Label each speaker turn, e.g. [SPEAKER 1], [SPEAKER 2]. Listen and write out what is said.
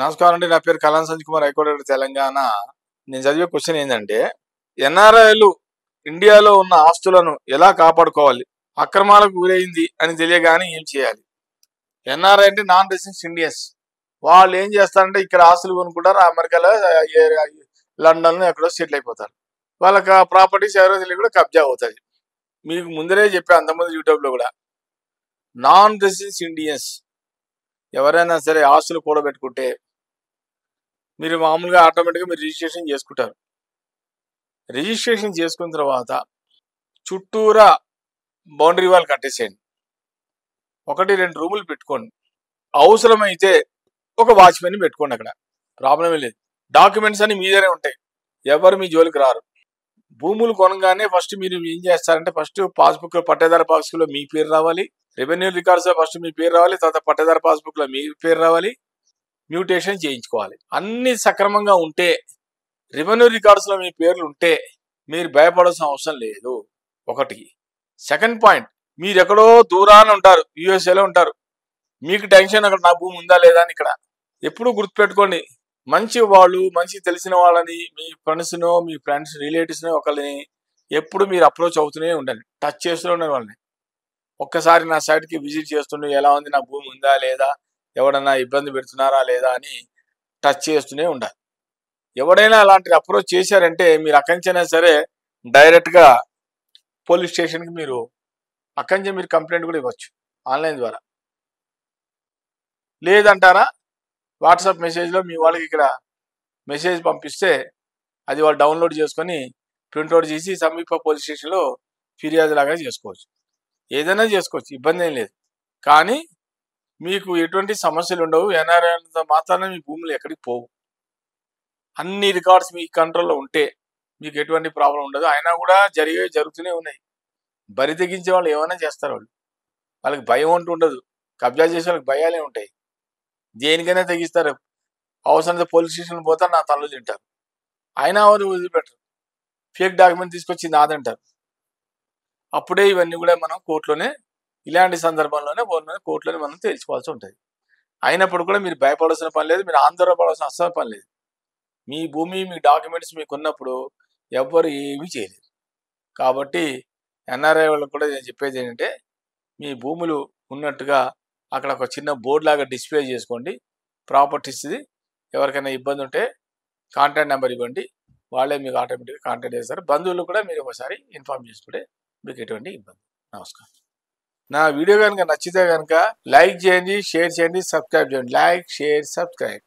[SPEAKER 1] నమస్కారం అండి. నా పేరు కలాన్ సంజయ్ కుమార్, హైకోర్టు తెలంగాణ. నేను చదివే క్వశ్చన్ ఏంటంటే, ఎన్ఆర్ఐలు ఇండియాలో ఉన్న ఆస్తులను ఎలా కాపాడుకోవాలి? అక్రమాలకు గురైంది అని తెలియగానే ఏం చేయాలి? ఎన్ఆర్ఐ అంటే నాన్ రెసిడెంట్స్ ఇండియన్స్. వాళ్ళు ఏం చేస్తారంటే ఇక్కడ ఆస్తులు కొనుక్కుంటారు, అమెరికాలో లండన్లో ఎక్కడో సెటిల్ అయిపోతారు. వాళ్ళకి ఆ ప్రాపర్టీస్ ఎవరో తెలియ కూడా కబ్జా అవుతుంది. మీకు ముందరే చెప్పా అంతకుముందు యూట్యూబ్లో కూడా, నాన్ రెసిడెంట్స్ ఇండియన్స్ ఎవరైనా సరే ఆస్తులు కూడబెట్టుకుంటే మీరు మామూలుగా ఆటోమేటిక్గా మీరు రిజిస్ట్రేషన్ చేసుకుంటారు. రిజిస్ట్రేషన్ చేసుకున్న తర్వాత చుట్టూరా బౌండరీ వాల్ కట్టేసేయండి. 1-2 రూములు పెట్టుకోండి. అవసరమైతే ఒక వాచ్మెన్ పెట్టుకోండి. అక్కడ ప్రాబ్లమే లేదు. డాక్యుమెంట్స్ అన్ని మీ దగ్గరే ఉంటాయి, ఎవరు మీ జోలికి రారు. భూములు కొనగానే ఫస్ట్ మీరు ఏం చేస్తారంటే, ఫస్ట్ పాస్బుక్ లో పట్టేదార పాస్బుక్ లో మీ పేరు రావాలి, రెవెన్యూ రికార్డ్స్ లో ఫస్ట్ మీ పేరు రావాలి, తర్వాత పట్టేదార పాస్బుక్ లో మీ పేరు రావాలి, మ్యూటేషన్ చేయించుకోవాలి. అన్ని సక్రమంగా ఉంటే, రెవెన్యూ రికార్డ్స్ లో మీ పేర్లు ఉంటే మీరు భయపడాల్సిన అవసరం లేదు. ఒకటి. సెకండ్ పాయింట్, మీరు ఎక్కడో దూరాన ఉంటారు, యుఎస్ఏలో ఉంటారు, మీకు టెన్షన్ అక్కడ నా భూమి ఉందా లేదా అని. ఇక్కడ ఎప్పుడు గుర్తుపెట్టుకోండి, మంచి వాళ్ళు, మంచి తెలిసిన వాళ్ళని, మీ ఫ్రెండ్స్నో మీ ఫ్రెండ్స్ రిలేటివ్స్నో ఒకరిని ఎప్పుడు మీరు అప్రోచ్ అవుతూనే ఉండండి, టచ్ చేస్తూనే ఉండండి వాళ్ళని. ఒక్కసారి నా సైట్కి విజిట్ చేస్తుండే ఎలా ఉంది, నా భూమి ఉందా లేదా, ఎవడన్నా ఇబ్బంది పెడుతున్నారా లేదా అని టచ్ చేస్తూనే ఉండాలి. ఎవడైనా అలాంటి అప్రోచ్ చేశారంటే మీరు అక్కడికైనా సరే డైరెక్ట్గా పోలీస్ స్టేషన్కి మీరు అక్కడి నుంచి మీరు కంప్లైంట్ కూడా ఇవ్వచ్చు ఆన్లైన్ ద్వారా. లేదంటారా, వాట్సాప్ మెసేజ్లో మీ వాళ్ళకి ఇక్కడ మెసేజ్ పంపిస్తే అది వాళ్ళు డౌన్లోడ్ చేసుకొని ప్రింట్అవుట్ చేసి సమీప పోలీస్ స్టేషన్లో ఫిర్యాదు లాగా చేసుకోవచ్చు. ఏదైనా చేసుకోవచ్చు, ఇబ్బంది ఏం లేదు. కానీ మీకు ఎటువంటి సమస్యలు ఉండవు. ఎన్ఆర్ఐ మాత్రాన మీ భూములు ఎక్కడికి పోవు. అన్ని రికార్డ్స్ మీ కంట్రోల్లో ఉంటే మీకు ఎటువంటి ప్రాబ్లం ఉండదు. అయినా కూడా జరుగుతూనే ఉన్నాయి. బరి తెగించే వాళ్ళు ఏమైనా చేస్తారు. వాళ్ళకి భయం అంటూ ఉండదు. కబ్జా చేసే వాళ్ళకి భయాలే ఉంటాయి. దేనికైనా తెగిస్తారు. అవసరం పోలీస్ స్టేషన్ పోతారు, నా తల్లు తింటారు. అయినా వాళ్ళు వదిలిపెట్టరు. ఫేక్ డాక్యుమెంట్ తీసుకొచ్చి నాదంటారు. అప్పుడే ఇవన్నీ కూడా మనం కోర్టులోనే, ఇలాంటి సందర్భంలోనే కోర్టులోనే మనం తేల్చుకోవాల్సి ఉంటుంది. అయినప్పుడు కూడా మీరు భయపడాల్సిన పని లేదు, మీరు ఆందోళన పడాల్సిన అస్సలు పని లేదు. మీ భూమి, మీ డాక్యుమెంట్స్ మీకు ఉన్నప్పుడు ఎవ్వరు ఏమీ చేయలేరు. కాబట్టి ఎన్ఆర్ఐ వాళ్ళకి కూడా నేను చెప్పేది ఏంటంటే, మీ భూములు ఉన్నట్టుగా అక్కడ ఒక చిన్న బోర్డు లాగా డిస్ప్లే చేసుకోండి. ప్రాపర్టీస్ది ఎవరికైనా ఇబ్బంది ఉంటే కాంటాక్ట్ నెంబర్ ఇవ్వండి, వాళ్ళే మీకు ఆటోమేటిక్గా కాంటాక్ట్ చేస్తారు. బంధువులు కూడా మీరు ఒకసారి ఇన్ఫార్మ్ చేసుకుంటే మీకు ఎటువంటి ఇబ్బంది. నమస్కారం. నా వీడియో కనుక నచ్చితే కనుక లైక్ చేయండి, షేర్ చేయండి, సబ్స్క్రైబ్ చేయండి. Like, share, subscribe.